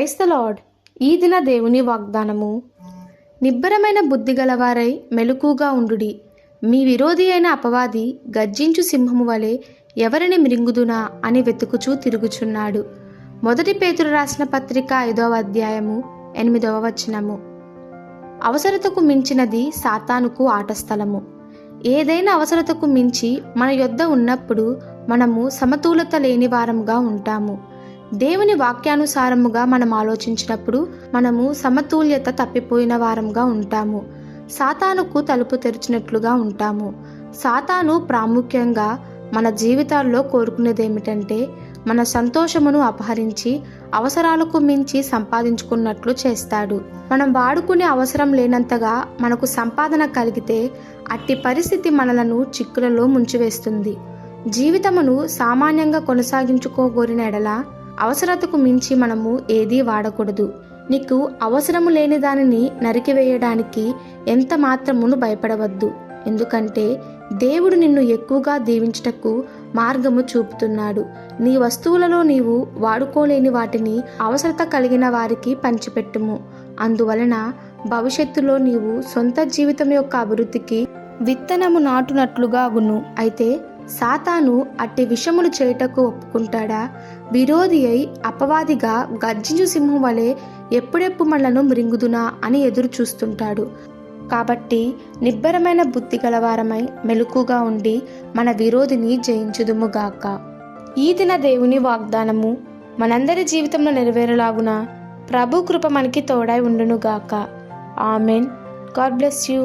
Praise the lord. ఈ దిన దేవుని వాగ్దానము. నిబ్బరమైన బుద్ధి గలవారై మెలకుగా ఉండుడి. మీ విరోధి అయిన అపవాది గర్జించు సింహము వలె ఎవరిని మృంగుదునా అని వెతుకుచూ తిరుగుచున్నాడు. 1 పేతురు రాసిన పత్రిక 5వ అధ్యాయము 8వ వచనము. అవసరతకు మించినది సాతానుకు ఆటస్థలము. ఏదైనా అవసరతకు మించి మన యొద్ద ఉన్నప్పుడు మనము సమతులత లేని వారంగా ఉంటాము. దేవుని వాక్యానుసారముగా మనం ఆలోచించినప్పుడు మనము సమతుల్యత తప్పిపోయిన వారంగా ఉంటాము. సాతానుకు తలుపు తెరిచినట్లుగా ఉంటాము. సాతాను ప్రాముఖ్యంగా మన జీవితాల్లో కోరుకునేదేమిటంటే మన సంతోషమును అపహరించి అవసరాలకు మించి సంపాదించుకున్నట్లు చేస్తాడు. మనం వాడుకునే అవసరం లేనంతగా మనకు సంపాదన కలిగితే అట్టి పరిస్థితి మనలను చిక్కులలో ముంచివేస్తుంది. జీవితమును సామాన్యంగా కొనసాగించుకోగోరిన ఎడల అవసరతకు మించి మనము ఏదీ వాడకూడదు. నీకు అవసరము లేని దానిని నరికివేయడానికి ఎంత మాత్రమును భయపడవద్దు. ఎందుకంటే దేవుడు నిన్ను ఎక్కువగా దీవించుటకు మార్గము చూపుతున్నాడు. నీ వస్తువులలో నీవు వాడుకోలేని వాటిని అవసరత కలిగిన వారికి పంచిపెట్టుము. అందువలన భవిష్యత్తులో నీవు సొంత జీవితం యొక్క అభివృద్ధికి విత్తనము నాటునట్లుగా అగును. అయితే సాతాను అట్టి విషములు చేయుటకు ఒప్పుకుంటాడా? విరోధి అయి అపవాదిగా గర్జించు సింహం వలె ఎప్పుడెప్పుడు మనలను మృంగుదునా అని ఎదురు చూస్తుంటాడు. కాబట్టి నిబ్బరమైన బుద్ధి గలవారమై మెలకుగా ఉండి మన విరోధిని జయించుదుముగాక. ఈ దిన దేవుని వాగ్దానము మనందరి జీవితంలో నెరవేరలాగున ప్రభు కృప మనకి తోడై ఉండునుగాక. ఆమెన్. God bless you.